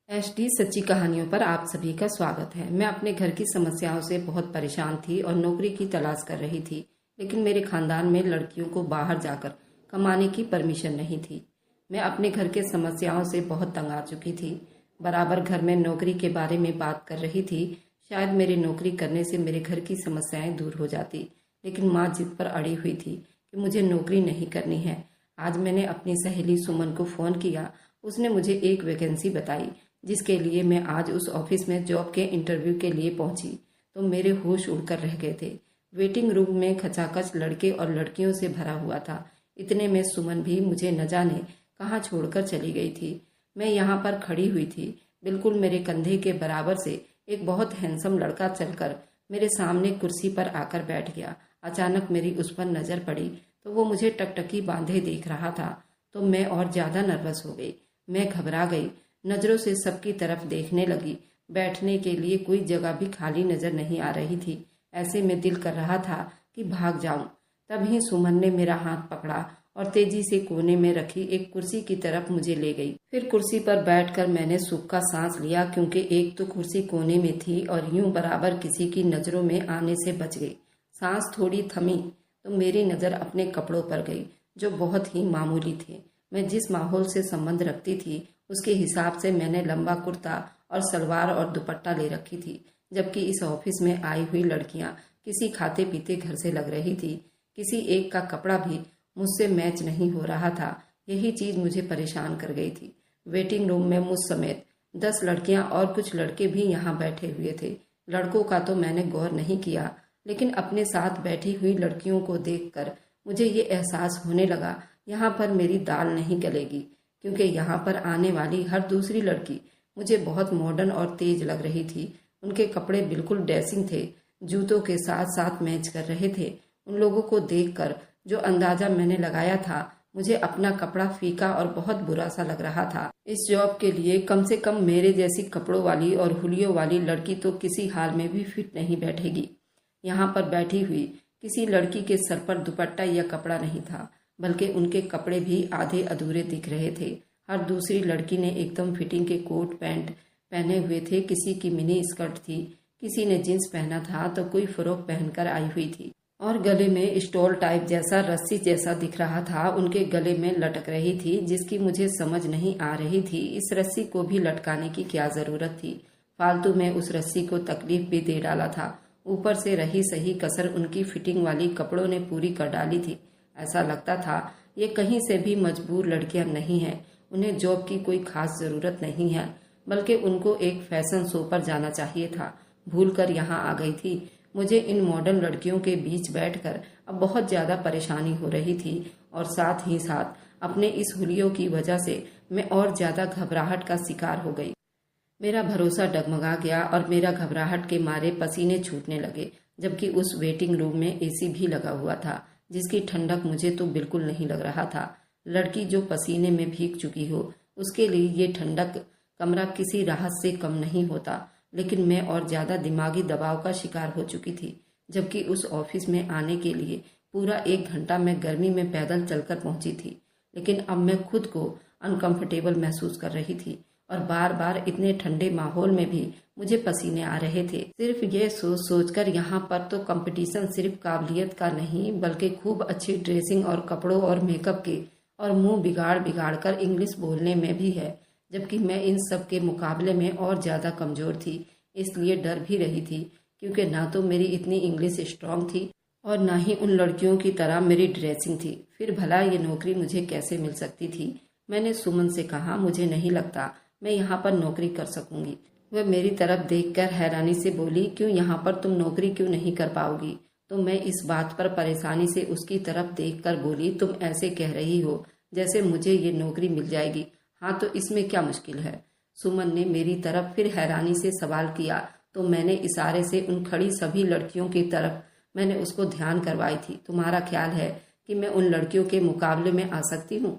HD सच्ची कहानियों पर आप सभी का स्वागत है। मैं अपने घर की समस्याओं से बहुत परेशान थी और नौकरी की तलाश कर रही थी, लेकिन मेरे खानदान में लड़कियों को बाहर जाकर कमाने की परमिशन नहीं थी। मैं अपने घर के समस्याओं से बहुत तंग आ चुकी थी। बराबर घर में नौकरी के बारे में बात कर रही थी। शायद मेरी नौकरी करने से मेरे घर की समस्याएं दूर हो जाती, लेकिन माँ जिद पर अड़ी हुई थी कि मुझे नौकरी नहीं करनी है। आज मैंने अपनी सहेली सुमन को फ़ोन किया। उसने मुझे एक वैकेंसी बताई, जिसके लिए मैं आज उस ऑफिस में जॉब के इंटरव्यू के लिए पहुंची तो मेरे होश उड़कर रह गए थे। वेटिंग रूम में खचाखच लड़के और लड़कियों से भरा हुआ था। इतने में सुमन भी मुझे न जाने कहाँ छोड़कर चली गई थी। मैं यहाँ पर खड़ी हुई थी। बिल्कुल मेरे कंधे के बराबर से एक बहुत हैंडसम लड़का चलकर मेरे सामने कुर्सी पर आकर बैठ गया। अचानक मेरी उस पर नजर पड़ी तो वो मुझे टकटकी बांधे देख रहा था, तो मैं और ज्यादा नर्वस हो गई। मैं घबरा गई, नजरों से सबकी तरफ देखने लगी। बैठने के लिए कोई जगह भी खाली नजर नहीं आ रही थी। ऐसे में दिल कर रहा था कि भाग जाऊं। तभी सुमन ने मेरा हाथ पकड़ा और तेजी से कोने में रखी एक कुर्सी की तरफ मुझे ले गई। फिर कुर्सी पर बैठकर मैंने सुख का सांस लिया, क्योंकि एक तो कुर्सी कोने में थी और यूं बराबर किसी की नजरों में आने से बच गई। सांस थोड़ी थमी तो मेरी नजर अपने कपड़ों पर गई, जो बहुत ही मामूली थे। मैं जिस माहौल से संबंध रखती थी उसके हिसाब से मैंने लंबा कुर्ता और सलवार और दुपट्टा ले रखी थी, जबकि इस ऑफिस में आई हुई लड़कियां किसी खाते पीते घर से लग रही थी। किसी एक का कपड़ा भी मुझसे मैच नहीं हो रहा था। यही चीज मुझे परेशान कर गई थी। वेटिंग रूम में मुझ समेत 10 लड़कियां और कुछ लड़के भी यहाँ बैठे हुए थे। लड़कों का तो मैंने गौर नहीं किया, लेकिन अपने साथ बैठी हुई लड़कियों को देखकर मुझे ये एहसास होने लगा, यहाँ पर मेरी दाल नहीं गलेगी, क्योंकि यहाँ पर आने वाली हर दूसरी लड़की मुझे बहुत मॉडर्न और तेज लग रही थी। उनके कपड़े बिल्कुल ड्रेसिंग थे, जूतों के साथ साथ मैच कर रहे थे। उन लोगों को देखकर जो अंदाजा मैंने लगाया था, मुझे अपना कपड़ा फीका और बहुत बुरा सा लग रहा था। इस जॉब के लिए कम से कम मेरे जैसी कपड़ों वाली और हुलियों वाली लड़की तो किसी हाल में भी फिट नहीं बैठेगी। यहाँ पर बैठी हुई किसी लड़की के सर पर दुपट्टा या कपड़ा नहीं था, बल्कि उनके कपड़े भी आधे अधूरे दिख रहे थे। हर दूसरी लड़की ने एकदम फिटिंग के कोट पैंट पहने हुए थे। किसी की मिनी स्कर्ट थी, किसी ने जींस पहना था, तो कोई फ्रॉक पहनकर आई हुई थी और गले में स्टॉल टाइप जैसा रस्सी जैसा दिख रहा था, उनके गले में लटक रही थी, जिसकी मुझे समझ नहीं आ रही थी इस रस्सी को भी लटकाने की क्या जरूरत थी। फालतू में उस रस्सी को तकलीफ भी दे डाला था। ऊपर से रही सही कसर उनकी फिटिंग वाली कपड़ों ने पूरी कर डाली थी। ऐसा लगता था ये कहीं से भी मजबूर लड़कियां नहीं हैं। उन्हें जॉब की कोई खास जरूरत नहीं है, बल्कि उनको एक फैशन शो पर जाना चाहिए था। भूलकर यहाँ आ गई थी। मुझे इन मॉडर्न लड़कियों के बीच बैठकर अब बहुत ज्यादा परेशानी हो रही थी, और साथ ही साथ अपने इस हुलियों की वजह से मैं और ज्यादा घबराहट का शिकार हो गई। मेरा भरोसा डगमगा गया और मेरा घबराहट के मारे पसीने छूटने लगे, जबकि उस वेटिंग रूम में एसी भी लगा हुआ था, जिसकी ठंडक मुझे तो बिल्कुल नहीं लग रहा था। लड़की जो पसीने में भीग चुकी हो, उसके लिए ये ठंडक कमरा किसी राहत से कम नहीं होता, लेकिन मैं और ज्यादा दिमागी दबाव का शिकार हो चुकी थी। जबकि उस ऑफिस में आने के लिए पूरा 1 घंटा मैं गर्मी में पैदल चलकर पहुंची थी, लेकिन अब मैं खुद को अनकंफर्टेबल महसूस कर रही थी और बार बार इतने ठंडे माहौल में भी मुझे पसीने आ रहे थे। सिर्फ ये सोचकर यहाँ पर तो कंपटीशन सिर्फ काबिलियत का नहीं, बल्कि खूब अच्छी ड्रेसिंग और कपड़ों और मेकअप के और मुंह बिगाड़ कर इंग्लिश बोलने में भी है, जबकि मैं इन सब के मुकाबले में और ज्यादा कमजोर थी। इसलिए डर भी रही थी, क्योंकि ना तो मेरी इतनी इंग्लिश स्ट्रांग थी और ना ही उन लड़कियों की तरह मेरी ड्रेसिंग थी। फिर भला ये नौकरी मुझे कैसे मिल सकती थी? मैंने सुमन से कहा, मुझे नहीं लगता मैं यहाँ पर नौकरी कर सकूंगी। वह मेरी तरफ देखकर हैरानी से बोली, क्यों, यहाँ पर तुम नौकरी क्यों नहीं कर पाओगी? तो मैं इस बात पर परेशानी से उसकी तरफ देखकर बोली, तुम ऐसे कह रही हो जैसे मुझे ये नौकरी मिल जाएगी। हाँ, तो इसमें क्या मुश्किल है? सुमन ने मेरी तरफ फिर हैरानी से सवाल किया, तो मैंने इशारे से उन खड़ी सभी लड़कियों की तरफ मैंने उसको ध्यान करवाई थी। तुम्हारा ख्याल है कि मैं उन लड़कियों के मुकाबले में आ सकती हूँ?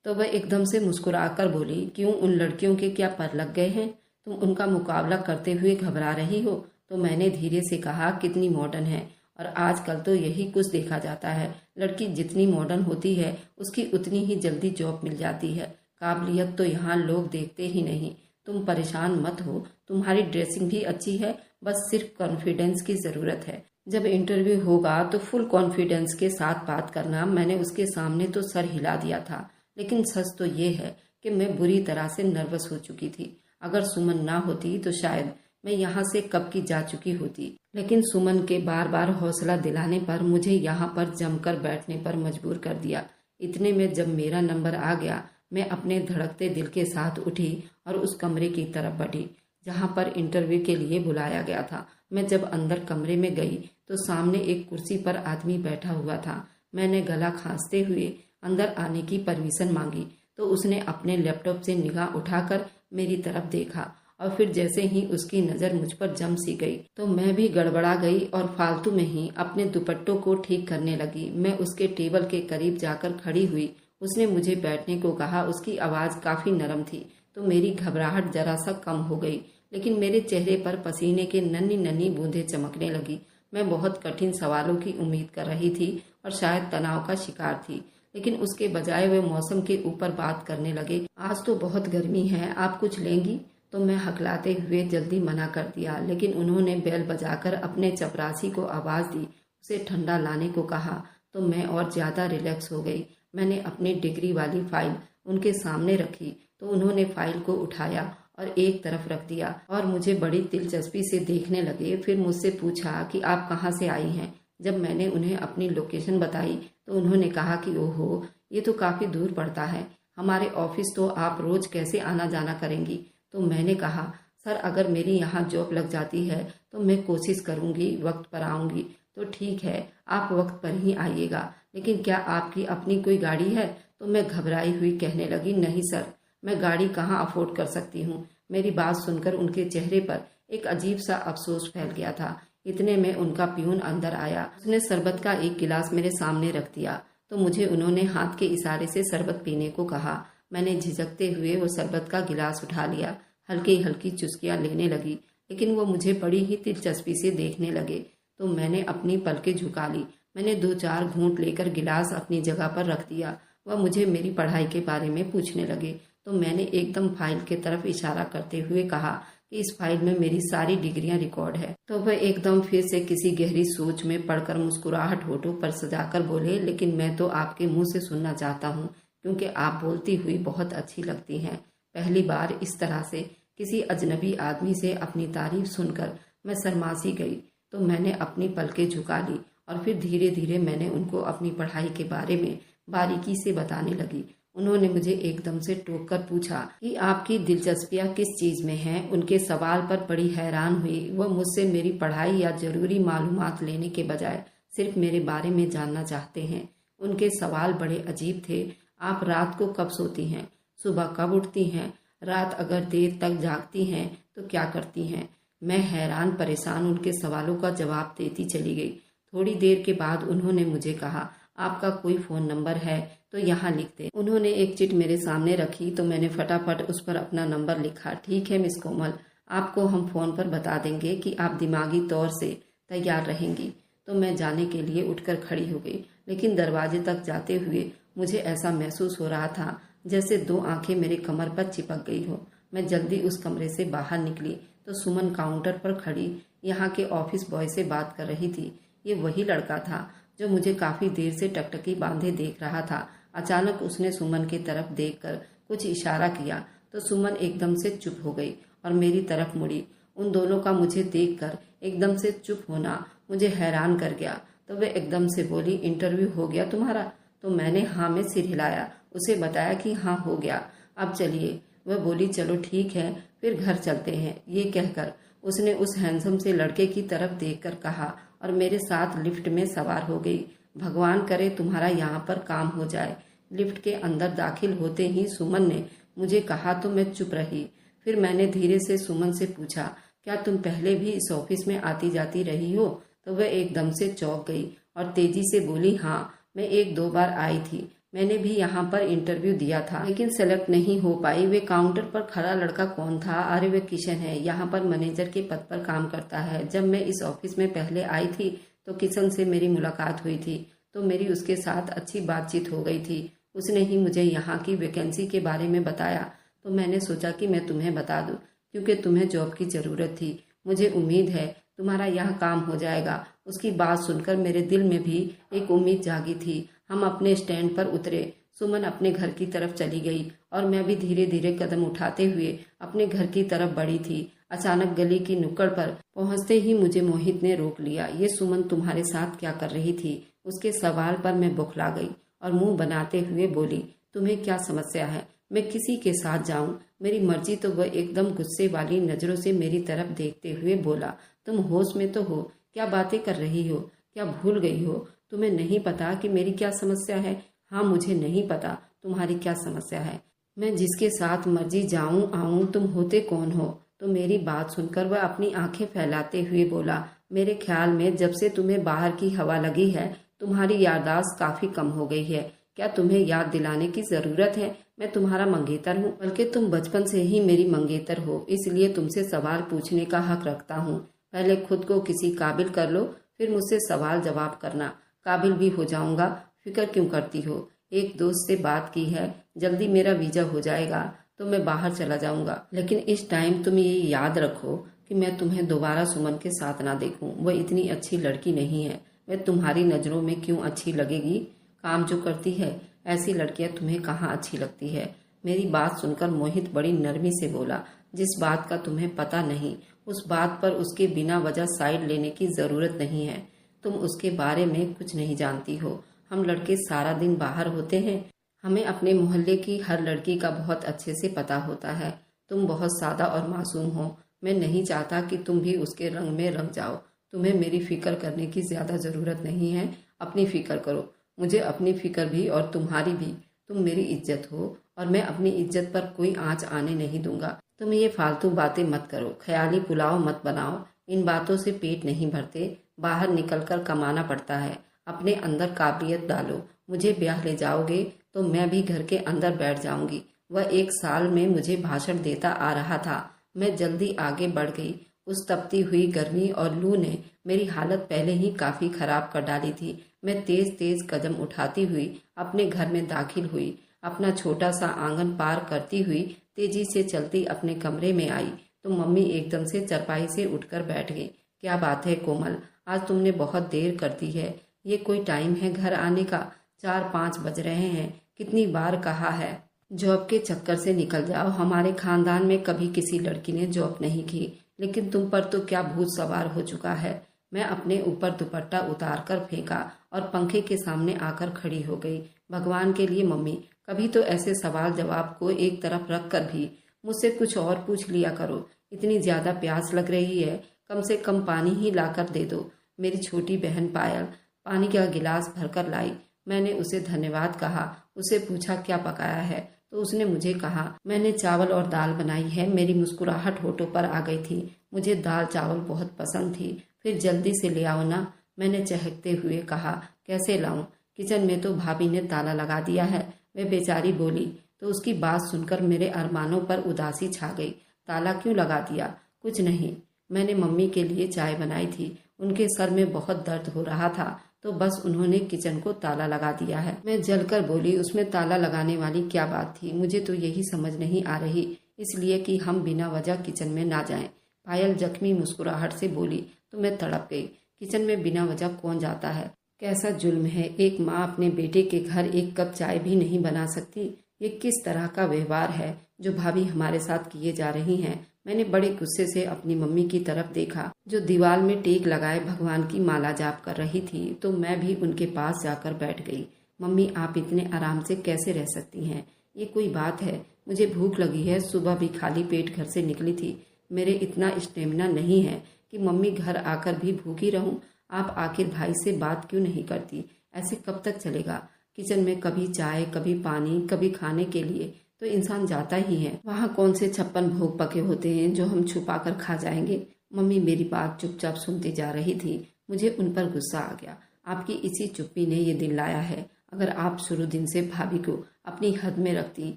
तो वह एकदम से मुस्कुराकर बोली, क्यों, उन लड़कियों के क्या पर लग गए हैं? तुम उनका मुकाबला करते हुए घबरा रही हो? तो मैंने धीरे से कहा, कितनी मॉडर्न है, और आजकल तो यही कुछ देखा जाता है। लड़की जितनी मॉडर्न होती है उसकी उतनी ही जल्दी जॉब मिल जाती है। काबिलियत तो यहाँ लोग देखते ही नहीं, तुम परेशान मत हो, तुम्हारी ड्रेसिंग भी अच्छी है, बस सिर्फ कॉन्फिडेंस की ज़रूरत है। जब इंटरव्यू होगा तो फुल कॉन्फिडेंस के साथ बात करना। मैंने उसके सामने तो सर हिला दिया था, लेकिन सच तो ये है कि मैं बुरी तरह से नर्वस हो चुकी थी। अगर सुमन ना होती तो शायद मैं यहाँ से कब की जा चुकी होती, लेकिन सुमन के बार बार हौसला दिलाने पर मुझे यहाँ पर जमकर बैठने पर मजबूर कर दिया। इतने में जब मेरा नंबर आ गया, मैं अपने धड़कते दिल के साथ उठी और उस कमरे की तरफ बढ़ी जहाँ पर इंटरव्यू के लिए बुलाया गया था। मैं जब अंदर कमरे में गई तो सामने एक कुर्सी पर आदमी बैठा हुआ था। मैंने गला खांसते हुए अंदर आने की परमिशन मांगी तो उसने अपने लैपटॉप से निगाह उठाकर मेरी तरफ देखा और फिर जैसे ही उसकी नज़र मुझ पर जम सी गई तो मैं भी गड़बड़ा गई और फालतू में ही अपने दुपट्टों को ठीक करने लगी। मैं उसके टेबल के करीब जाकर खड़ी हुई। उसने मुझे बैठने को कहा। उसकी आवाज़ काफ़ी नरम थी तो मेरी घबराहट जरा सा कम हो गई, लेकिन मेरे चेहरे पर पसीने के नन्ही नन्ही बूंदें चमकने लगी। मैं बहुत कठिन सवालों की उम्मीद कर रही थी और शायद तनाव का शिकार थी, लेकिन उसके बजाय वे मौसम के ऊपर बात करने लगे। आज तो बहुत गर्मी है, आप कुछ लेंगी? तो मैं हकलाते हुए जल्दी मना कर दिया, लेकिन उन्होंने बेल बजाकर अपने चपरासी को आवाज़ दी, उसे ठंडा लाने को कहा तो मैं और ज़्यादा रिलैक्स हो गई। मैंने अपनी डिग्री वाली फाइल उनके सामने रखी तो उन्होंने फाइल को उठाया और एक तरफ रख दिया और मुझे बड़ी दिलचस्पी से देखने लगे। फिर मुझसे पूछा कि आप कहाँ से आई हैं। जब मैंने उन्हें अपनी लोकेशन बताई तो उन्होंने कहा कि ओहो, ये तो काफ़ी दूर पड़ता है, हमारे ऑफिस तो आप रोज़ कैसे आना जाना करेंगी? तो मैंने कहा, सर अगर मेरी यहाँ जॉब लग जाती है तो मैं कोशिश करूँगी वक्त पर आऊँगी। तो ठीक है, आप वक्त पर ही आइएगा, लेकिन क्या आपकी अपनी कोई गाड़ी है? तो मैं घबराई हुई कहने लगी, नहीं सर, मैं गाड़ी कहाँ अफोर्ड कर सकती हूँ। मेरी बात सुनकर उनके चेहरे पर एक अजीब सा अफसोस फैल गया था। इतने में उनका पियून अंदर आया। उसने शरबत का एक गिलास मेरे सामने रख दिया तो मुझे उन्होंने हाथ के इशारे से शरबत पीने को कहा। मैंने झिझकते हुए वो शरबत का गिलास उठा लिया। हल्की हल्की चुस्कियाँ लेने लगी, लेकिन वो मुझे बड़ी ही दिलचस्पी से देखने लगे तो मैंने अपनी पलकें झुका ली। मैंने 2-4 घूंट लेकर गिलास अपनी जगह पर रख दिया। वह मुझे मेरी पढ़ाई के बारे में पूछने लगे तो मैंने एकदम फाइल के तरफ इशारा करते हुए कहा कि इस फाइल में मेरी सारी डिग्रियां रिकॉर्ड है। तो वह एकदम फिर से किसी गहरी सोच में पड़कर मुस्कुराहट होठों पर सजाकर बोले, लेकिन मैं तो आपके मुंह से सुनना चाहता हूँ क्योंकि आप बोलती हुई बहुत अच्छी लगती हैं। पहली बार इस तरह से किसी अजनबी आदमी से अपनी तारीफ सुनकर मैं शर्मासी गई तो मैंने अपनी पलकें झुका ली और फिर धीरे धीरे मैंने उनको अपनी पढ़ाई के बारे में बारीकी से बताने लगी। उन्होंने मुझे एकदम से टोक कर पूछा कि आपकी दिलचस्पियाँ किस चीज़ में हैं। उनके सवाल पर बड़ी हैरान हुई। वह मुझसे मेरी पढ़ाई या ज़रूरी मालूमात लेने के बजाय सिर्फ मेरे बारे में जानना चाहते हैं। उनके सवाल बड़े अजीब थे। आप रात को कब सोती हैं? सुबह कब उठती हैं? रात अगर देर तक जागती हैं तो क्या करती हैं? मैं हैरान परेशान उनके सवालों का जवाब देती चली गई। थोड़ी देर के बाद उन्होंने मुझे कहा, आपका कोई फ़ोन नंबर है तो यहाँ लिख दे। उन्होंने एक चिट मेरे सामने रखी तो मैंने फटाफट उस पर अपना नंबर लिखा। ठीक है मिस कोमल, आपको हम फ़ोन पर बता देंगे कि आप दिमागी तौर से तैयार रहेंगी। तो मैं जाने के लिए उठकर खड़ी हो गई, लेकिन दरवाजे तक जाते हुए मुझे ऐसा महसूस हो रहा था जैसे 2 आंखें मेरे कमर पर चिपक गई हो। मैं जल्दी उस कमरे से बाहर निकली तो सुमन काउंटर पर खड़ी यहाँ के ऑफिस बॉय से बात कर रही थी। ये वही लड़का था जो मुझे काफ़ी देर से टकटकी बांधे देख रहा था। अचानक उसने सुमन की तरफ देखकर कुछ इशारा किया तो सुमन एकदम से चुप हो गई और मेरी तरफ मुड़ी। उन दोनों का मुझे देखकर एकदम से चुप होना मुझे हैरान कर गया। तो वह एकदम से बोली, इंटरव्यू हो गया तुम्हारा? तो मैंने हाँ में सिर हिलाया, उसे बताया कि हाँ हो गया, अब चलिए। वह बोली, चलो ठीक है, फिर घर चलते हैं। ये कहकर उसने उस हैंडसम से लड़के की तरफ देखकर कहा और मेरे साथ लिफ्ट में सवार हो गई। भगवान करे तुम्हारा यहाँ पर काम हो जाए। लिफ्ट के अंदर दाखिल होते ही सुमन ने मुझे कहा तो मैं चुप रही। फिर मैंने धीरे से सुमन से पूछा, क्या तुम पहले भी इस ऑफिस में आती जाती रही हो? तो वह एकदम से चौंक गई और तेजी से बोली, हाँ, मैं 1-2 बार आई थी। मैंने भी यहाँ पर इंटरव्यू दिया था, लेकिन सेलेक्ट नहीं हो पाई। वे काउंटर पर खड़ा लड़का कौन था? अरे वे किशन है, यहाँ पर मैनेजर के पद पर काम करता है। जब मैं इस ऑफिस में पहले आई थी तो किशन से मेरी मुलाकात हुई थी तो मेरी उसके साथ अच्छी बातचीत हो गई थी। उसने ही मुझे यहाँ की वैकेंसी के बारे में बताया तो मैंने सोचा कि मैं तुम्हें बता दूं, क्योंकि तुम्हें जॉब की ज़रूरत थी। मुझे उम्मीद है तुम्हारा यह काम हो जाएगा। उसकी बात सुनकर मेरे दिल में भी एक उम्मीद जागी थी। हम अपने स्टैंड पर उतरे। सुमन अपने घर की तरफ चली गई और मैं भी धीरे धीरे कदम उठाते हुए अपने घर की तरफ बढ़ी थी। अचानक गली की नुक्कड़ पर पहुंचते ही मुझे मोहित ने रोक लिया। ये सुमन तुम्हारे साथ क्या कर रही थी? उसके सवाल पर मैं बौखला गई और मुंह बनाते हुए बोली, तुम्हें क्या समस्या है? मैं किसी के साथ जाऊं? मेरी मर्जी। तो वह एकदम गुस्से वाली नजरों से मेरी तरफ देखते हुए बोला, तुम होश में तो हो? क्या बातें कर रही हो? क्या भूल गई हो? तुम्हें नहीं पता कि मेरी क्या समस्या है? हाँ, मुझे नहीं पता तुम्हारी क्या समस्या है। मैं जिसके साथ मर्जी जाऊं आऊं, तुम होते कौन हो? तो मेरी बात सुनकर वह अपनी आंखें फैलाते हुए बोला, मेरे ख्याल में जब से तुम्हें बाहर की हवा लगी है तुम्हारी याददाश्त काफी कम हो गई है। क्या तुम्हें याद दिलाने की जरूरत है? मैं तुम्हारा मंगेतर हूँ, बल्कि तुम बचपन से ही मेरी मंगेतर हो, इसलिए तुमसे सवाल पूछने का हक रखता हूँ। पहले खुद को किसी काबिल कर लो, फिर मुझसे सवाल जवाब करना। काबिल भी हो जाऊंगा, फिक्र क्यों करती हो? एक दोस्त से बात की है, जल्दी मेरा वीजा हो जाएगा तो मैं बाहर चला जाऊंगा। लेकिन इस टाइम तुम ये याद रखो कि मैं तुम्हें दोबारा सुमन के साथ ना देखूं। वह इतनी अच्छी लड़की नहीं है। मैं तुम्हारी नजरों में क्यों अच्छी लगेगी? काम जो करती है, ऐसी लड़कियां तुम्हें कहाँ अच्छी लगती है? मेरी बात सुनकर मोहित बड़ी नरमी से बोला, जिस बात का तुम्हें पता नहीं उस बात पर उसके बिना वजह साइड लेने की जरूरत नहीं है। तुम उसके बारे में कुछ नहीं जानती हो। हम लड़के सारा दिन बाहर होते हैं, हमें अपने मोहल्ले की हर लड़की का बहुत अच्छे से पता होता है। तुम बहुत सादा और मासूम हो। मैं नहीं चाहता कि तुम भी उसके रंग में रंग जाओ। तुम्हें मेरी फिक्र करने की ज्यादा जरूरत नहीं है। अपनी फिक्र करो। मुझे अपनी फिक्र भी और तुम्हारी भी। तुम मेरी इज्जत हो और मैं अपनी इज्जत पर कोई आंच आने नहीं दूंगा। तुम ये फालतू बातें मत करो, ख्याली पुलाव मत बनाओ। इन बातों से पेट नहीं भरते। बाहर निकलकर कमाना पड़ता है। अपने अंदर काबिलियत डालो। मुझे ब्याह ले जाओगे तो मैं भी घर के अंदर बैठ जाऊंगी। वह 1 साल में मुझे भाषण देता आ रहा था। मैं जल्दी आगे बढ़ गई। उस तपती हुई गर्मी और लू ने मेरी हालत पहले ही काफी खराब कर डाली थी। मैं तेज तेज कदम उठाती हुई अपने घर में दाखिल हुई। अपना छोटा सा आंगन पार करती हुई तेजी से चलती अपने कमरे में आई तो मम्मी एकदम से चरपाई से उठकर बैठ गई। क्या बात है कोमल, आज तुमने बहुत देर कर दी है। ये कोई टाइम है घर आने का? 4-5 बज रहे हैं। कितनी बार कहा है जॉब के चक्कर से निकल जाओ। हमारे खानदान में कभी किसी लड़की ने जॉब नहीं की, लेकिन तुम पर तो क्या भूत सवार हो चुका है। मैं अपने ऊपर दुपट्टा उतार कर फेंका और पंखे के सामने आकर खड़ी हो गई। भगवान के लिए मम्मी, कभी तो ऐसे सवाल जवाब को एक तरफ रख कर भी मुझसे कुछ और पूछ लिया करो। इतनी ज्यादा प्यास लग रही है, कम से कम पानी ही लाकर दे दो। मेरी छोटी बहन पायल पानी का गिलास भरकर लाई। मैंने उसे धन्यवाद कहा। उसे पूछा क्या पकाया है तो उसने मुझे कहा, मैंने चावल और दाल बनाई है। मेरी मुस्कुराहट होठों पर आ गई थी। मुझे दाल चावल बहुत पसंद थी। फिर जल्दी से ले आओ ना, मैंने चहकते हुए कहा। कैसे लाऊं? किचन में तो भाभी ने ताला लगा दिया है, वह बेचारी बोली। तो उसकी बात सुनकर मेरे अरमानों पर उदासी छा गई। ताला क्यों लगा दिया? कुछ नहीं, मैंने मम्मी के लिए चाय बनाई थी। उनके सर में बहुत दर्द हो रहा था तो बस उन्होंने किचन को ताला लगा दिया है। मैं जलकर बोली, उसमें ताला लगाने वाली क्या बात थी? मुझे तो यही समझ नहीं आ रही, इसलिए कि हम बिना वजह किचन में ना जाएं। पायल जख्मी मुस्कुराहट से बोली। तो मैं तड़प गई। किचन में बिना वजह कौन जाता है? कैसा जुल्म है, एक माँ अपने बेटे के घर 1 कप चाय भी नहीं बना सकती। ये किस तरह का व्यवहार है जो भाभी हमारे साथ किए जा रही हैं। मैंने बड़े गुस्से से अपनी मम्मी की तरफ देखा जो दीवार में टेक लगाए भगवान की माला जाप कर रही थी। तो मैं भी उनके पास जाकर बैठ गई। मम्मी, आप इतने आराम से कैसे रह सकती हैं? ये कोई बात है? मुझे भूख लगी है, सुबह भी खाली पेट घर से निकली थी। मेरे इतना स्टेमिना नहीं है कि मम्मी घर आकर भी भूखी रहूं। आप आखिर भाई से बात क्यों नहीं करती? ऐसे कब तक चलेगा? किचन में कभी चाय, कभी पानी, कभी खाने के लिए तो इंसान जाता ही है। वहाँ कौन से 56 भोग पके होते हैं जो हम छुपा कर खा जाएंगे? मम्मी मेरी बात चुपचाप सुनती जा रही थी। मुझे उन पर गुस्सा आ गया। आपकी इसी चुप्पी ने ये दिन लाया है। अगर आप शुरू दिन से भाभी को अपनी हद में रखती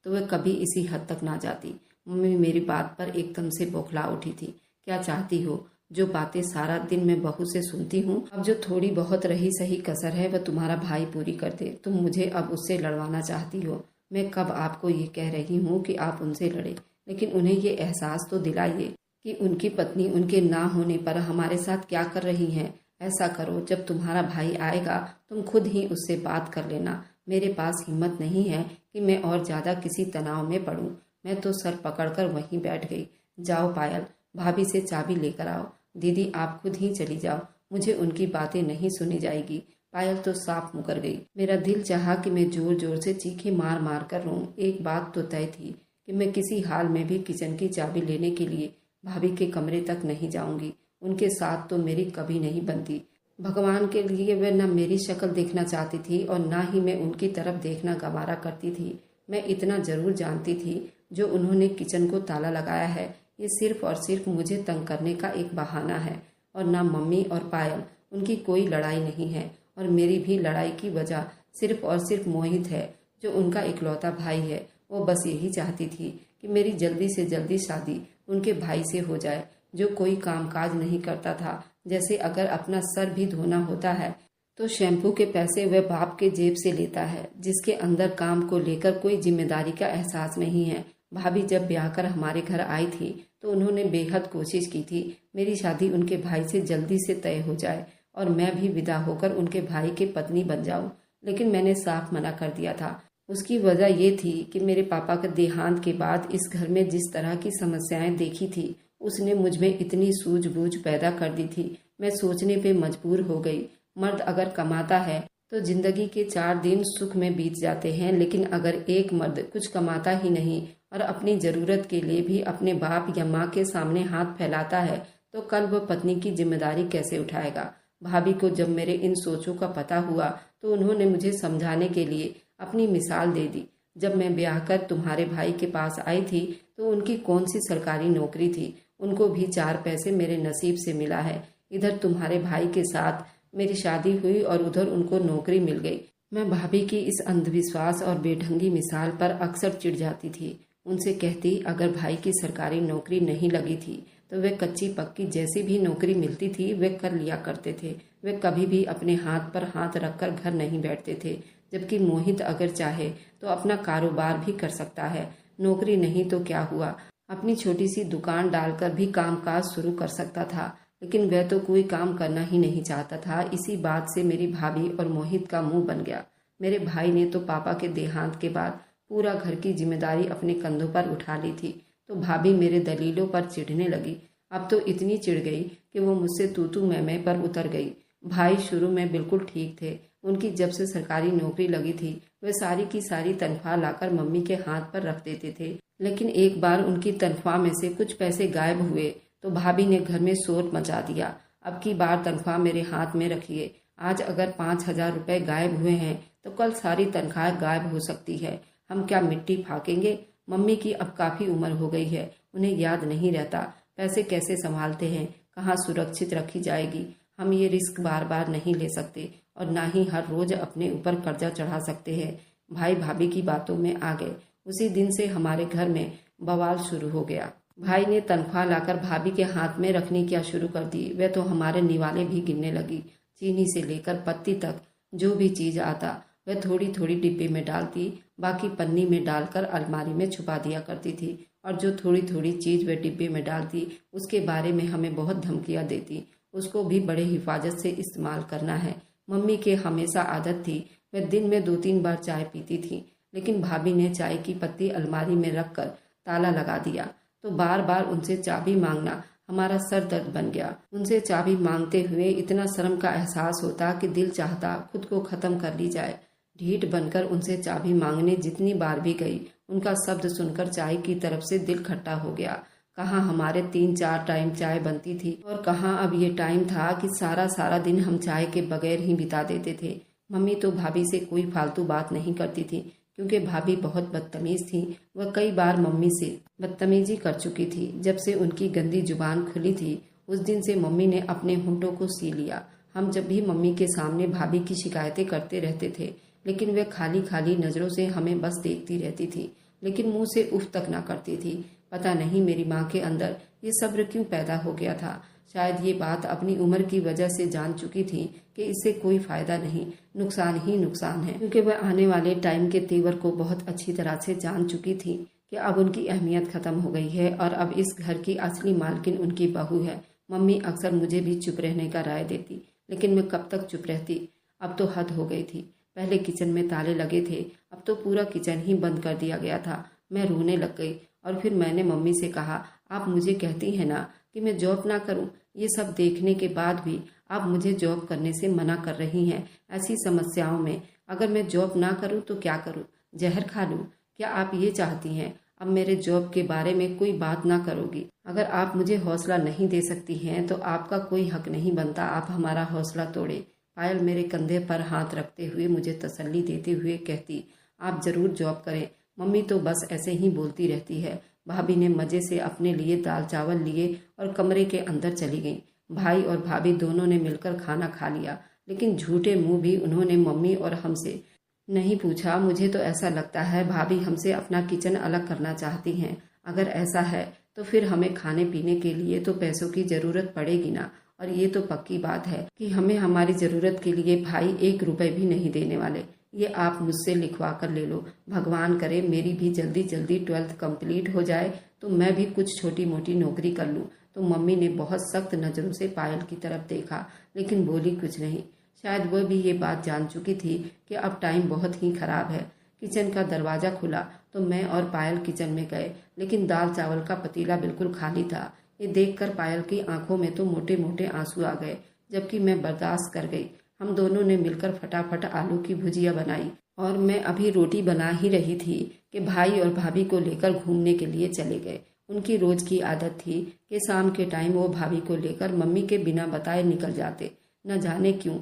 तो वह कभी इसी हद तक ना जाती। मम्मी मेरी बात पर एकदम से बौखला उठी थी। क्या चाहती हो? जो बातें सारा दिन मैं बहू से सुनती हूँ, अब जो थोड़ी बहुत रही सही कसर है वह तुम्हारा भाई पूरी कर दे। तुम मुझे अब उससे लड़वाना चाहती हो। मैं कब आपको ये कह रही हूँ कि आप उनसे लड़े, लेकिन उन्हें ये एहसास तो दिलाइए कि उनकी पत्नी उनके ना होने पर हमारे साथ क्या कर रही हैं। ऐसा करो, जब तुम्हारा भाई आएगा तुम खुद ही उससे बात कर लेना। मेरे पास हिम्मत नहीं है कि मैं और ज्यादा किसी तनाव में पड़ूं। मैं तो सर पकड़कर वहीं बैठ गई। जाओ पायल, भाभी से चाबी लेकर आओ। दीदी आप खुद ही चली जाओ, मुझे उनकी बातें नहीं सुनी जाएगी। पायल तो साफ मुकर गई। मेरा दिल चाहा कि मैं जोर जोर से चीखे मार मार कर रोऊं। एक बात तो तय थी कि मैं किसी हाल में भी किचन की चाबी लेने के लिए भाभी के कमरे तक नहीं जाऊंगी। उनके साथ तो मेरी कभी नहीं बनती। भगवान के लिए वे न मेरी शक्ल देखना चाहती थी और ना ही मैं उनकी तरफ देखना गवारा करती थी। मैं इतना जरूर जानती थी, जो उन्होंने किचन को ताला लगाया है ये सिर्फ और सिर्फ मुझे तंग करने का एक बहाना है। और ना मम्मी और पायल, उनकी कोई लड़ाई नहीं है और मेरी भी लड़ाई की वजह सिर्फ और सिर्फ मोहित है, जो उनका इकलौता भाई है। वो बस यही चाहती थी कि मेरी जल्दी से जल्दी शादी उनके भाई से हो जाए, जो कोई कामकाज नहीं करता था। जैसे अगर अपना सर भी धोना होता है तो शैम्पू के पैसे वह बाप के जेब से लेता है, जिसके अंदर काम को लेकर कोई जिम्मेदारी का एहसास नहीं है। भाभी जब ब्याह कर हमारे घर आई थी तो उन्होंने बेहद कोशिश की थी मेरी शादी उनके भाई से जल्दी से तय हो जाए और मैं भी विदा होकर उनके भाई के पत्नी बन जाऊं। लेकिन मैंने साफ मना कर दिया था। उसकी वजह ये थी कि मेरे पापा के देहांत के बाद इस घर में जिस तरह की समस्याएं देखी थी, उसने मुझ में इतनी सूझबूझ पैदा कर दी थी। मैं सोचने पे मजबूर हो गई। मर्द अगर कमाता है तो जिंदगी के 4 दिन सुख में बीत जाते हैं, लेकिन अगर एक मर्द कुछ कमाता ही नहीं और अपनी जरूरत के लिए भी अपने बाप या माँ के सामने हाथ फैलाता है तो कल वह पत्नी की जिम्मेदारी कैसे उठाएगा। भाभी को जब मेरे इन सोचों का पता हुआ तो उन्होंने मुझे समझाने के लिए अपनी मिसाल दे दी। जब मैं ब्याह कर तुम्हारे भाई के पास आई थी तो उनकी कौन सी सरकारी नौकरी थी, उनको भी 4 पैसे मेरे नसीब से मिला है। इधर तुम्हारे भाई के साथ मेरी शादी हुई और उधर उनको नौकरी मिल गई। मैं भाभी की इस अंधविश्वास और बेढंगी मिसाल पर अक्सर चिढ़ जाती थी। उनसे कहती अगर भाई की सरकारी नौकरी नहीं लगी थी तो वे कच्ची पक्की जैसी भी नौकरी मिलती थी वे कर लिया करते थे। वे कभी भी अपने हाथ पर हाथ रखकर घर नहीं बैठते थे, जबकि मोहित अगर चाहे तो अपना कारोबार भी कर सकता है। नौकरी नहीं तो क्या हुआ, अपनी छोटी सी दुकान डालकर भी कामकाज शुरू कर सकता था, लेकिन वह तो कोई काम करना ही नहीं चाहता था। इसी बात से मेरी भाभी और मोहित का मुंह बन गया। मेरे भाई ने तो पापा के देहांत के बाद पूरा घर की जिम्मेदारी अपने कंधों पर उठा ली थी, तो भाभी मेरे दलीलों पर चिढ़ने लगी। अब तो इतनी चिढ़ गई कि वो मुझसे तू मैं पर उतर गई। भाई शुरू में बिल्कुल ठीक थे। उनकी जब से सरकारी नौकरी लगी थी वे सारी की सारी तनख्वाह लाकर मम्मी के हाथ पर रख देते थे, लेकिन एक बार उनकी तनख्वाह में से कुछ पैसे गायब हुए तो भाभी ने घर में शोर मचा दिया। अब की बार तनख्वाह मेरे हाथ में रखिए। आज अगर 5,000 रुपए गायब हुए हैं तो कल सारी तनख्वाह गायब हो सकती है। हम क्या मिट्टी फाकेंगे? मम्मी की अब काफी उम्र हो गई है, उन्हें याद नहीं रहता पैसे कैसे संभालते हैं, कहाँ सुरक्षित रखी जाएगी। हम ये रिस्क बार बार नहीं ले सकते और ना ही हर रोज अपने ऊपर कर्जा चढ़ा सकते हैं। भाई भाभी की बातों में आ गए। उसी दिन से हमारे घर में बवाल शुरू हो गया। भाई ने तनख्वाह लाकर भाभी के हाथ में रखनी क्या शुरू कर दी। वह तो हमारे निवाले भी गिनने लगी। चीनी से लेकर पत्ती तक जो भी चीज आता वह थोड़ी थोड़ी डिब्बे में डालती, बाकी पन्नी में डालकर अलमारी में छुपा दिया करती थी। और जो थोड़ी थोड़ी चीज वह डिब्बे में डालती उसके बारे में हमें बहुत धमकियां देती। उसको भी बड़े हिफाजत से इस्तेमाल करना है। मम्मी के हमेशा आदत थी, वह दिन में 2-3 बार चाय पीती थी, लेकिन भाभी ने चाय की पत्ती अलमारी में रखकर ताला लगा दिया तो बार बार उनसे चाबी मांगना हमारा सर दर्द बन गया। उनसे चाबी मांगते हुए इतना शर्म का एहसास होता कि दिल चाहता खुद को खत्म कर ली जाए। ढीठ बनकर उनसे चाबी मांगने जितनी बार भी गई, उनका शब्द सुनकर चाय की तरफ से दिल खट्टा हो गया। कहाँ हमारे 3-4 टाइम चाय बनती थी और कहाँ अब ये टाइम था कि सारा दिन हम चाय के बगैर ही बिता देते थे। मम्मी तो भाभी से कोई फालतू बात नहीं करती थी, क्योंकि भाभी बहुत बदतमीज थी। वह कई बार मम्मी से बदतमीजी कर चुकी थी। जब से उनकी गंदी जुबान खुली थी उस दिन से मम्मी ने अपने होंठों को सी लिया। हम जब भी मम्मी के सामने भाभी की शिकायतें करते रहते थे, लेकिन वह खाली खाली नजरों से हमें बस देखती रहती थी, लेकिन मुंह से उफ तक ना करती थी। पता नहीं मेरी माँ के अंदर ये सब्र क्यों पैदा हो गया था। शायद ये बात अपनी उम्र की वजह से जान चुकी थी कि इससे कोई फायदा नहीं, नुकसान ही नुकसान है, क्योंकि वह आने वाले टाइम के तेवर को बहुत अच्छी तरह से जान चुकी थी कि अब उनकी अहमियत खत्म हो गई है और अब इस घर की असली मालकिन उनकी बहू है। मम्मी अक्सर मुझे भी चुप रहने का राय देती, लेकिन मैं कब तक चुप रहती। अब तो हद हो गई थी। पहले किचन में ताले लगे थे, अब तो पूरा किचन ही बंद कर दिया गया था। मैं रोने लग गई और फिर मैंने मम्मी से कहा, आप मुझे कहती हैं ना कि मैं जॉब ना करूं। ये सब देखने के बाद भी आप मुझे जॉब करने से मना कर रही हैं। ऐसी समस्याओं में अगर मैं जॉब ना करूं तो क्या करूं? जहर खा लूं? क्या आप ये चाहती हैं अब मेरे जॉब के बारे में कोई बात ना करोगी? अगर आप मुझे हौसला नहीं दे सकती हैं तो आपका कोई हक नहीं बनता आप हमारा हौसला तोड़े। पायल मेरे कंधे पर हाथ रखते हुए मुझे तसल्ली देते हुए कहती, आप जरूर जॉब करें। मम्मी तो बस ऐसे ही बोलती रहती है। भाभी ने मजे से अपने लिए दाल चावल लिए और कमरे के अंदर चली गई। भाई और भाभी दोनों ने मिलकर खाना खा लिया, लेकिन झूठे मुंह भी उन्होंने मम्मी और हमसे नहीं पूछा। मुझे तो ऐसा लगता है भाभी हमसे अपना किचन अलग करना चाहती हैं। अगर ऐसा है तो फिर हमें खाने पीने के लिए तो पैसों की जरूरत पड़ेगी ना, और ये तो पक्की बात है कि हमें हमारी जरूरत के लिए भाई 1 रुपए भी नहीं देने वाले। ये आप मुझसे लिखवा कर ले लो। भगवान करे मेरी भी जल्दी जल्दी 12th कंप्लीट हो जाए तो मैं भी कुछ छोटी मोटी नौकरी कर लूँ। तो मम्मी ने बहुत सख्त नज़रों से पायल की तरफ देखा, लेकिन बोली कुछ नहीं। शायद वह भी ये बात जान चुकी थी कि अब टाइम बहुत ही खराब है। किचन का दरवाज़ा खुला तो मैं और पायल किचन में गए, लेकिन दाल चावल का पतीला बिल्कुल खाली था। ये देखकर पायल की आंखों में तो मोटे मोटे आंसू आ गए, जबकि मैं बर्दाश्त कर गई। हम दोनों ने मिलकर फटाफट आलू की भुजिया बनाई और मैं अभी रोटी बना ही रही थी कि भाई और भाभी को लेकर घूमने के लिए चले गए। उनकी रोज की आदत थी कि शाम के टाइम वो भाभी को लेकर मम्मी के बिना बताए निकल जाते। न जाने क्यों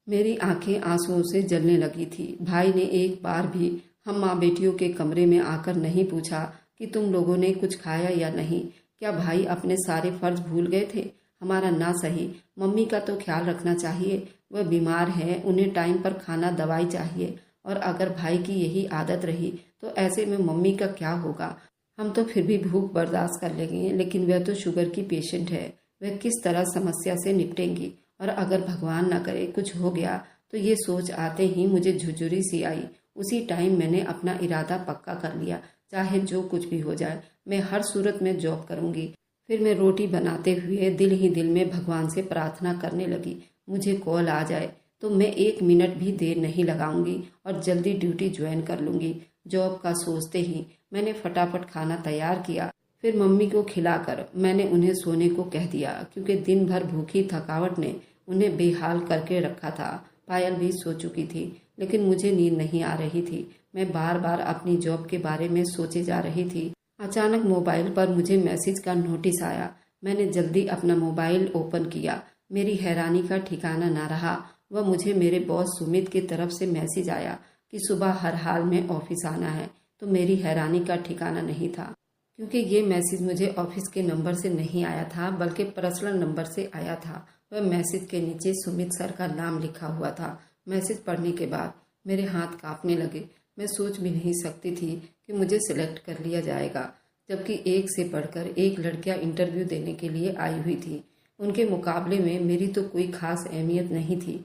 मेरी आंखें आंसुओं से जलने लगी थी। भाई ने एक बार भी हम माँ बेटियों के कमरे में आकर नहीं पूछा कि तुम लोगों ने कुछ खाया या नहीं। क्या भाई अपने सारे फर्ज भूल गए थे? हमारा ना सही मम्मी का तो ख्याल रखना चाहिए। वह बीमार है, उन्हें टाइम पर खाना दवाई चाहिए, और अगर भाई की यही आदत रही तो ऐसे में मम्मी का क्या होगा? हम तो फिर भी भूख बर्दाश्त कर लेंगे, लेकिन वह तो शुगर की पेशेंट है। वह किस तरह समस्या से निपटेंगी? और अगर भगवान न करे कुछ हो गया तो ये सोच आते ही मुझे झुरझुरी सी आई। उसी टाइम मैंने अपना इरादा पक्का कर लिया, चाहे जो कुछ भी हो जाए मैं हर सूरत में जॉब करूंगी। फिर मैं रोटी बनाते हुए दिल ही दिल में भगवान से प्रार्थना करने लगी, मुझे कॉल आ जाए तो मैं 1 मिनट भी देर नहीं लगाऊंगी और जल्दी ड्यूटी ज्वाइन कर लूंगी। जॉब का सोचते ही मैंने फटाफट खाना तैयार किया। फिर मम्मी को खिलाकर मैंने उन्हें सोने को कह दिया, क्योंकि दिन भर भूखी थकावट ने उन्हें बेहाल करके रखा था। पायल भी सो चुकी थी, लेकिन मुझे नींद नहीं आ रही थी। मैं बार बार अपनी जॉब के बारे में सोचे जा रही थी। अचानक मोबाइल पर मुझे मैसेज का नोटिस आया। मैंने जल्दी अपना मोबाइल ओपन किया। मेरी हैरानी का ठिकाना ना रहा। वह मुझे मेरे बॉस सुमित की तरफ से मैसेज आया कि सुबह हर हाल में ऑफिस आना है। तो मेरी हैरानी का ठिकाना नहीं था, क्योंकि ये मैसेज मुझे ऑफिस के नंबर से नहीं आया था, बल्कि पर्सनल नंबर से आया था। वह मैसेज के नीचे सुमित सर का नाम लिखा हुआ था। मैसेज पढ़ने के बाद मेरे हाथ कांपने लगे। मैं सोच भी नहीं सकती थी कि मुझे सिलेक्ट कर लिया जाएगा, जबकि एक से बढ़कर एक लड़कियां इंटरव्यू देने के लिए आई हुई थी। उनके मुकाबले में मेरी तो कोई खास अहमियत नहीं थी।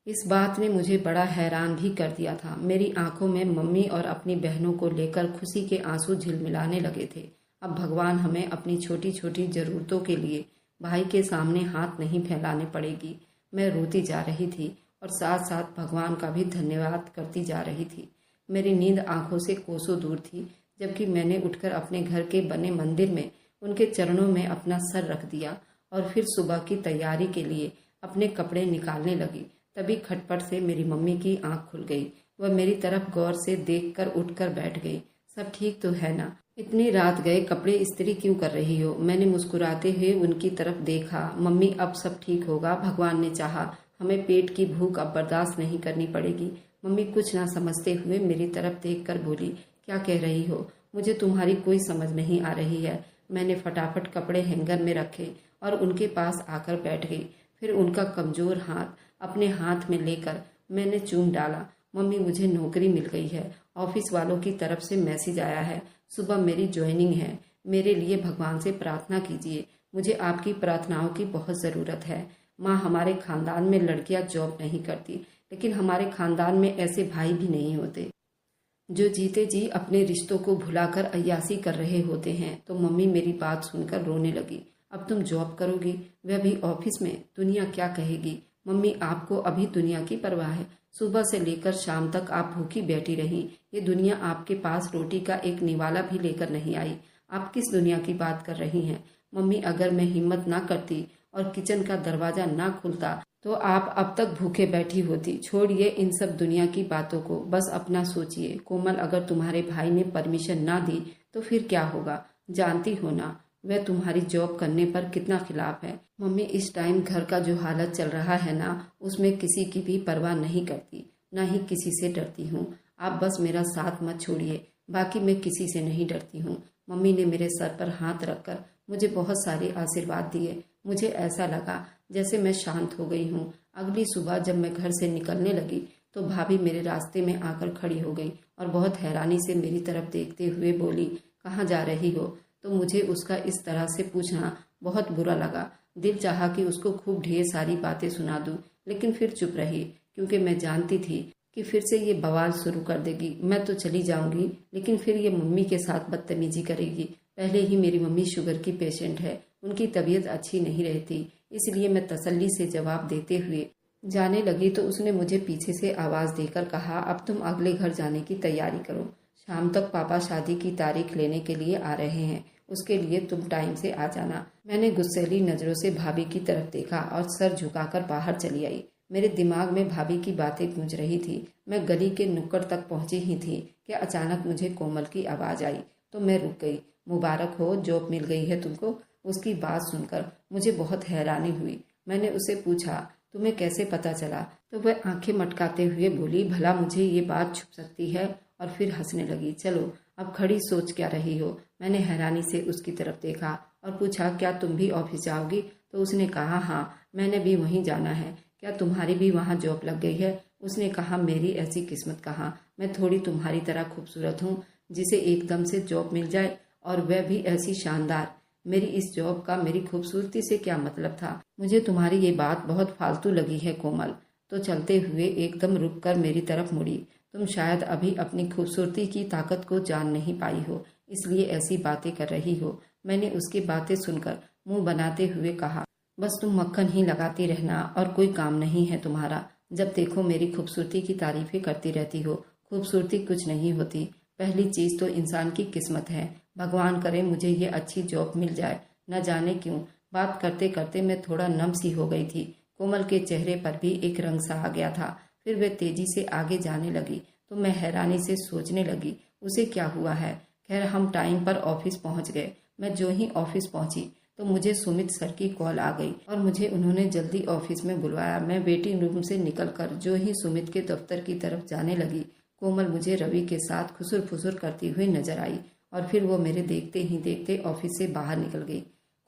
इस बात ने मुझे बड़ा हैरान भी कर दिया था। मेरी आंखों में मम्मी और अपनी बहनों को लेकर खुशी के आंसू झिलमिलाने लगे थे। अब भगवान हमें अपनी छोटी छोटी जरूरतों के लिए भाई के सामने हाथ नहीं फैलाने पड़ेगी। मैं रोती जा रही थी और साथ साथ भगवान का भी धन्यवाद करती जा रही थी। मेरी नींद आंखों से कोसों दूर थी, जबकि मैंने उठकर अपने घर के बने मंदिर में उनके चरणों में अपना सर रख दिया और फिर सुबह की तैयारी के लिए अपने कपड़े निकालने लगी। तभी खटपट से मेरी मम्मी की आंख खुल गई। वह मेरी तरफ गौर से देखकर उठकर बैठ गई। सब ठीक तो है ना? इतनी रात गए कपड़े इस्त्री क्यों कर रही हो? मैंने मुस्कुराते हुए उनकी तरफ देखा। मम्मी, अब सब ठीक होगा, भगवान ने चाहा। हमें पेट की भूख अब बर्दाश्त नहीं करनी पड़ेगी। मम्मी कुछ ना समझते हुए मेरी तरफ देखकर बोली, क्या कह रही हो? मुझे तुम्हारी कोई समझ नहीं आ रही है। मैंने फटाफट कपड़े हैंगर में रखे और उनके पास आकर बैठ गई। फिर उनका कमजोर हाथ अपने हाथ में लेकर मैंने चूम डाला। मम्मी, मुझे नौकरी मिल गई है। ऑफिस वालों की तरफ से मैसेज आया है। सुबह मेरी ज्वाइनिंग है। मेरे लिए भगवान से प्रार्थना कीजिए। मुझे आपकी प्रार्थनाओं की बहुत ज़रूरत है। माँ, हमारे खानदान में लड़कियाँ जॉब नहीं करती, लेकिन हमारे खानदान में ऐसे भाई भी नहीं होते जो जीते जी अपने रिश्तों को भुलाकर अय्यासी कर रहे होते हैं। तो मम्मी मेरी बात सुनकर रोने लगी। अब तुम जॉब करोगी, वह भी ऑफिस में, दुनिया क्या कहेगी? मम्मी, आपको अभी दुनिया की परवाह है? सुबह से लेकर शाम तक आप भूखी बैठी रही। ये दुनिया आपके पास रोटी का एक निवाला भी लेकर नहीं आई। आप किस दुनिया की बात कर रही हैं? मम्मी, अगर मैं हिम्मत ना करती और किचन का दरवाजा ना खुलता तो आप अब तक भूखे बैठी होती। छोड़िए इन सब दुनिया की बातों को, बस अपना सोचिए। कोमल, अगर तुम्हारे भाई ने परमिशन ना दी तो फिर क्या होगा? जानती हो ना वह तुम्हारी जॉब करने पर कितना खिलाफ है। मम्मी, इस टाइम घर का जो हालत चल रहा है ना, उसमें किसी की भी परवाह नहीं करती, ना ही किसी से डरती हूँ। आप बस मेरा साथ मत छोड़िए, बाकी मैं किसी से नहीं डरती हूँ। मम्मी ने मेरे सर पर हाथ रखकर मुझे बहुत सारे आशीर्वाद दिए। मुझे ऐसा लगा जैसे मैं शांत हो गई हूँ। अगली सुबह जब मैं घर से निकलने लगी तो भाभी मेरे रास्ते में आकर खड़ी हो गई और बहुत हैरानी से मेरी तरफ देखते हुए बोली, कहाँ जा रही हो? तो मुझे उसका इस तरह से पूछना बहुत बुरा लगा। दिल चाहा कि उसको खूब ढेर सारी बातें सुना दूं, लेकिन फिर चुप रही, क्योंकि मैं जानती थी कि फिर से ये बवाल शुरू कर देगी। मैं तो चली जाऊंगी, लेकिन फिर ये मम्मी के साथ बदतमीजी करेगी। पहले ही मेरी मम्मी शुगर की पेशेंट है, उनकी तबीयत अच्छी नहीं रहती। इसलिए मैं तसल्ली से जवाब देते हुए जाने लगी तो उसने मुझे पीछे से आवाज़ देकर कहा, अब तुम अगले घर जाने की तैयारी करो। शाम तक पापा शादी की तारीख लेने के लिए आ रहे हैं, उसके लिए तुम टाइम से आ जाना। मैंने गुस्सैली नज़रों से भाभी की तरफ देखा और सर झुकाकर बाहर चली आई। मेरे दिमाग में भाभी की बातें गूंज रही थी। मैं गली के नुक्कड़ तक पहुंची ही थी कि अचानक मुझे कोमल की आवाज़ आई तो मैं रुक गई। मुबारक हो, जॉब मिल गई है तुमको। उसकी बात सुनकर मुझे बहुत हैरानी हुई। मैंने उसे पूछा, तुम्हें कैसे पता चला? तो वह आंखें मटकाते हुए बोली, भला मुझे ये बात छुप सकती है? और फिर हंसने लगी। चलो, अब खड़ी सोच क्या रही हो? मैंने हैरानी से उसकी तरफ देखा और पूछा, क्या तुम भी ऑफिस जाओगी? तो उसने कहा, हाँ, मैंने भी वहीं जाना है। क्या तुम्हारी भी वहाँ जॉब लग गई है? उसने कहा, मेरी ऐसी किस्मत कहाँ, मैं थोड़ी तुम्हारी तरह खूबसूरत हूँ जिसे एकदम से जॉब मिल जाए, और वह भी ऐसी शानदार। मेरी इस जॉब का मेरी खूबसूरती से क्या मतलब था? मुझे तुम्हारी ये बात बहुत फालतू लगी है कोमल। तो चलते हुए एकदम रुक कर मेरी तरफ मुड़ी। तुम शायद अभी अपनी खूबसूरती की ताकत को जान नहीं पाई हो, इसलिए ऐसी बातें कर रही हो। मैंने उसकी बातें सुनकर मुंह बनाते हुए कहा, बस तुम मक्खन ही लगाती रहना और कोई काम नहीं है तुम्हारा। जब देखो मेरी खूबसूरती की तारीफें करती रहती हो। खूबसूरती कुछ नहीं होती, पहली चीज तो इंसान की किस्मत है। भगवान करे मुझे ये अच्छी जॉब मिल जाए। न जाने क्यों बात करते करते मैं थोड़ा नम सी हो गई थी। कोमल के चेहरे पर भी एक रंग सा आ गया था। फिर वह तेजी से आगे जाने लगी तो मैं हैरानी से सोचने लगी, उसे क्या हुआ है? खैर, हम टाइम पर ऑफिस पहुंच गए। मैं जो ही ऑफिस पहुंची तो मुझे सुमित सर की कॉल आ गई और मुझे उन्होंने जल्दी ऑफिस में बुलवाया। मैं वेटिंग रूम से निकलकर जो ही सुमित के दफ्तर की तरफ जाने लगी, कोमल मुझे रवि के साथ खुसुर फुसुर करती हुई नजर आई और फिर वो मेरे देखते ही देखते ऑफिस से बाहर निकल गई।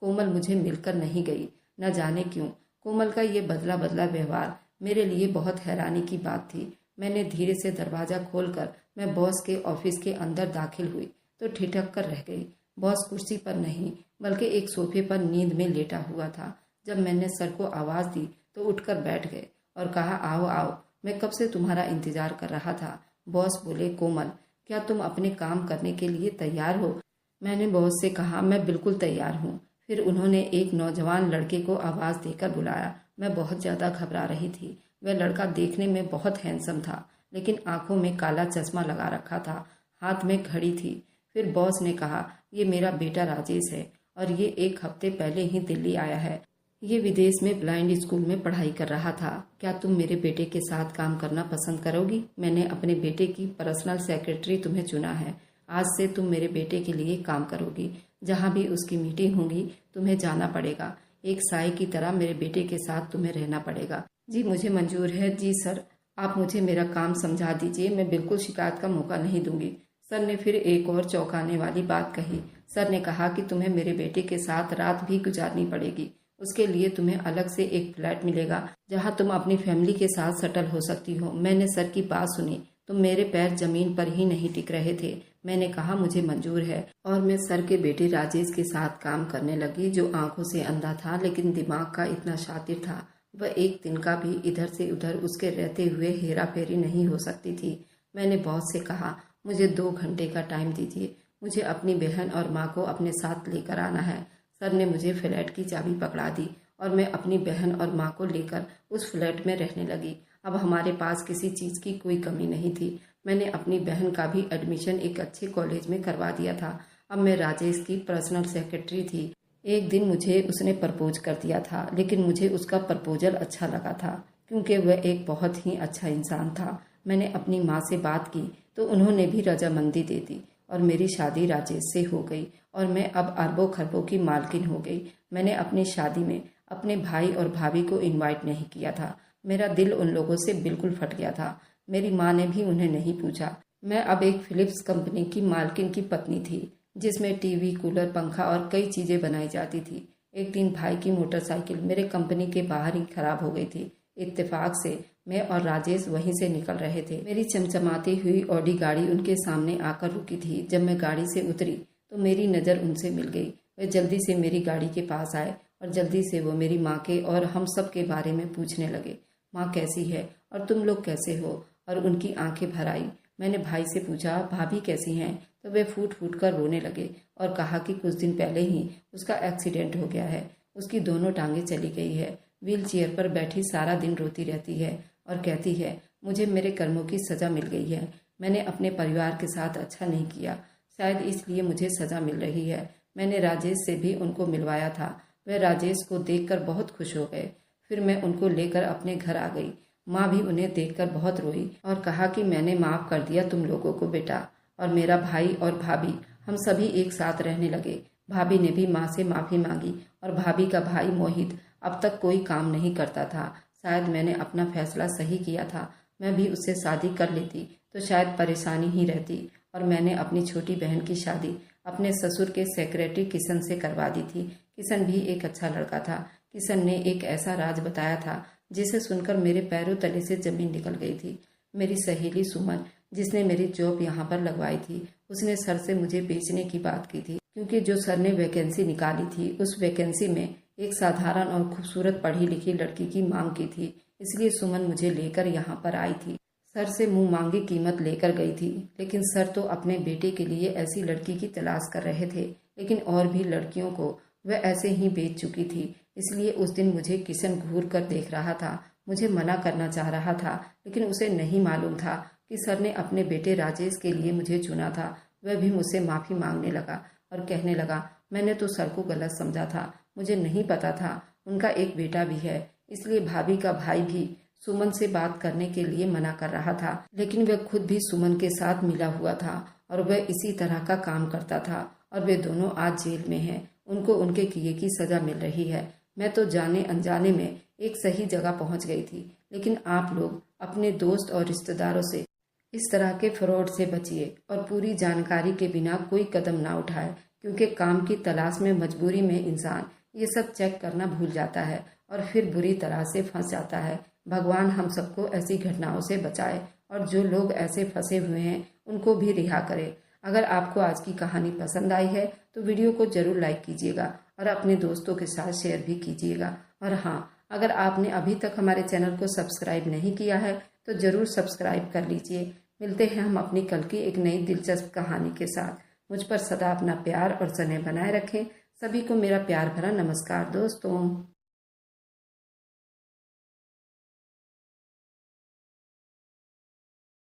कोमल मुझे मिलकर नहीं गई। न जाने क्यों कोमल का ये बदला बदला व्यवहार मेरे लिए बहुत हैरानी की बात थी। मैंने धीरे से दरवाजा खोलकर मैं बॉस के ऑफिस के अंदर दाखिल हुई तो ठिठक कर रह गई। बॉस कुर्सी पर नहीं बल्कि एक सोफे पर नींद में लेटा हुआ था। जब मैंने सर को आवाज दी तो उठकर बैठ गए और कहा, आओ आओ, मैं कब से तुम्हारा इंतजार कर रहा था। बॉस बोले, कोमल, क्या तुम अपने काम करने के लिए तैयार हो? मैंने बॉस से कहा, मैं बिल्कुल तैयार हूँ। फिर उन्होंने एक नौजवान लड़के को आवाज देकर बुलाया। मैं बहुत ज्यादा घबरा रही थी। वह लड़का देखने में बहुत हैंडसम था, लेकिन आंखों में काला चश्मा लगा रखा था, हाथ में घड़ी थी। फिर बॉस ने कहा, ये मेरा बेटा राजेश है और ये 1 हफ्ते पहले ही दिल्ली आया है। ये विदेश में ब्लाइंड स्कूल में पढ़ाई कर रहा था। क्या तुम मेरे बेटे के साथ काम करना पसंद करोगी? मैंने अपने बेटे की पर्सनल सेक्रेटरी तुम्हें चुना है। आज से तुम मेरे बेटे के लिए काम करोगी। जहाँ भी उसकी मीटिंग होगी तुम्हें जाना पड़ेगा। एक साई की तरह मेरे बेटे के साथ तुम्हें रहना पड़ेगा। जी मुझे मंजूर है। जी सर, आप मुझे मेरा काम समझा दीजिए, मैं बिल्कुल शिकायत का मौका नहीं दूंगी। सर ने फिर एक और चौंकाने वाली बात कही। सर ने कहा कि तुम्हें मेरे बेटे के साथ रात भी गुजारनी पड़ेगी। उसके लिए तुम्हें अलग से एक फ्लैट मिलेगा जहां तुम अपनी फैमिली के साथ सेटल हो सकती हो। मैंने सर की बात सुनी तो मेरे पैर जमीन पर ही नहीं टिक रहे थे। मैंने कहा मुझे मंजूर है और मैं सर के बेटे राजेश के साथ काम करने लगी, जो आंखों से अंधा था लेकिन दिमाग का इतना शातिर था। वह एक दिन का भी इधर से उधर उसके रहते हुए हेरा फेरी नहीं हो सकती थी। मैंने बॉस से कहा मुझे 2 घंटे का टाइम दीजिए, मुझे अपनी बहन और माँ को अपने साथ लेकर आना है। सर ने मुझे फ्लैट की चाबी पकड़ा दी और मैं अपनी बहन और माँ को लेकर उस फ्लैट में रहने लगी। अब हमारे पास किसी चीज़ की कोई कमी नहीं थी। मैंने अपनी बहन का भी एडमिशन एक अच्छे कॉलेज में करवा दिया था। अब मैं राजेश की पर्सनल सेक्रेटरी थी। एक दिन मुझे उसने प्रपोज कर दिया था, लेकिन मुझे उसका प्रपोजल अच्छा लगा था क्योंकि वह एक बहुत ही अच्छा इंसान था। मैंने अपनी माँ से बात की तो उन्होंने भी रजामंदी दे दी और मेरी शादी राजेश से हो गई और मैं अब अरबों खरबों की मालकिन हो गई। मैंने अपनी शादी में अपने भाई और भाभी को इनवाइट नहीं किया था। मेरा दिल उन लोगों से बिल्कुल फट गया था। मेरी माँ ने भी उन्हें नहीं पूछा। मैं अब एक फिलिप्स कंपनी की मालकिन की पत्नी थी, जिसमें टीवी, कूलर, पंखा और कई चीजें बनाई जाती थी। एक दिन भाई की मोटरसाइकिल मेरे कंपनी के बाहर ही खराब हो गई थी। इत्तेफाक से मैं और राजेश वहीं से निकल रहे थे। मेरी चमचमाती हुई ऑडी गाड़ी उनके सामने आकर रुकी थी। जब मैं गाड़ी से उतरी तो मेरी नज़र उनसे मिल गई। वे जल्दी से मेरी गाड़ी के पास आए और जल्दी से वो मेरी माँ के और हम सब के बारे में पूछने लगे। माँ कैसी है और तुम लोग कैसे हो? और उनकी आंखें भर आई। मैंने भाई से पूछा भाभी कैसी हैं? तो वे फूट फूट कर रोने लगे और कहा कि कुछ दिन पहले ही उसका एक्सीडेंट हो गया है। उसकी दोनों टांगें चली गई है। व्हील चेयर पर बैठी सारा दिन रोती रहती है और कहती है मुझे मेरे कर्मों की सजा मिल गई है। मैंने अपने परिवार के साथ अच्छा नहीं किया, शायद इसलिए मुझे सजा मिल रही है। मैंने राजेश से भी उनको मिलवाया था। वह राजेश को देखकर बहुत खुश हो गए। फिर मैं उनको लेकर अपने घर आ गई। माँ भी उन्हें देखकर बहुत रोई और कहा कि मैंने माफ़ कर दिया तुम लोगों को बेटा। और मेरा भाई और भाभी हम सभी एक साथ रहने लगे। भाभी ने भी माँ से माफ़ी मांगी और भाभी का भाई मोहित अब तक कोई काम नहीं करता था। शायद मैंने अपना फैसला सही किया था। मैं भी उससे शादी कर लेती तो शायद परेशानी ही रहती। और मैंने अपनी छोटी बहन की शादी अपने ससुर के सेक्रेटरी किशन से करवा दी थी। किशन भी एक अच्छा लड़का था। किशन ने एक ऐसा राज बताया था जिसे सुनकर मेरे पैरों तले से जमीन निकल गई थी। मेरी सहेली सुमन, जिसने मेरी जॉब यहाँ पर लगवाई थी, उसने सर से मुझे बेचने की बात की थी, क्योंकि जो सर ने वैकेंसी निकाली थी उस वैकेंसी में एक साधारण और खूबसूरत पढ़ी लिखी लड़की की मांग की थी। इसलिए सुमन मुझे लेकर यहाँ पर आई थी। सर से मुंह मांगी कीमत लेकर गई थी, लेकिन सर तो अपने बेटे के लिए ऐसी लड़की की तलाश कर रहे थे, लेकिन और भी लड़कियों को वह ऐसे ही बेच चुकी थी। इसलिए उस दिन मुझे किशन घूर कर देख रहा था। मुझे मना करना चाह रहा था, लेकिन उसे नहीं मालूम था कि सर ने अपने बेटे राजेश के लिए मुझे चुना था। वह भी मुझसे माफ़ी मांगने लगा और कहने लगा मैंने तो सर को गलत समझा था, मुझे नहीं पता था उनका एक बेटा भी है। इसलिए भाभी का भाई भी सुमन से बात करने के लिए मना कर रहा था, लेकिन वह खुद भी सुमन के साथ मिला हुआ था और वह इसी तरह का काम करता था और वे दोनों आज जेल में हैं। उनको उनके किए की सजा मिल रही है। मैं तो जाने अनजाने में एक सही जगह पहुंच गई थी, लेकिन आप लोग अपने दोस्त और रिश्तेदारों से इस तरह के फ्रॉड से बचिए और पूरी जानकारी के बिना कोई कदम ना उठाए, क्योंकि काम की तलाश में मजबूरी में इंसान ये सब चेक करना भूल जाता है और फिर बुरी तरह से फंस जाता है। भगवान हम सबको ऐसी घटनाओं से बचाए और जो लोग ऐसे फंसे हुए हैं उनको भी रिहा करे। अगर आपको आज की कहानी पसंद आई है तो वीडियो को जरूर लाइक कीजिएगा और अपने दोस्तों के साथ शेयर भी कीजिएगा। और हाँ, अगर आपने अभी तक हमारे चैनल को सब्सक्राइब नहीं किया है तो जरूर सब्सक्राइब कर लीजिए। मिलते हैं हम अपनी कल की एक नई दिलचस्प कहानी के साथ। मुझ पर सदा अपना प्यार और स्नेह बनाए रखें। सभी को मेरा प्यार भरा नमस्कार दोस्तों।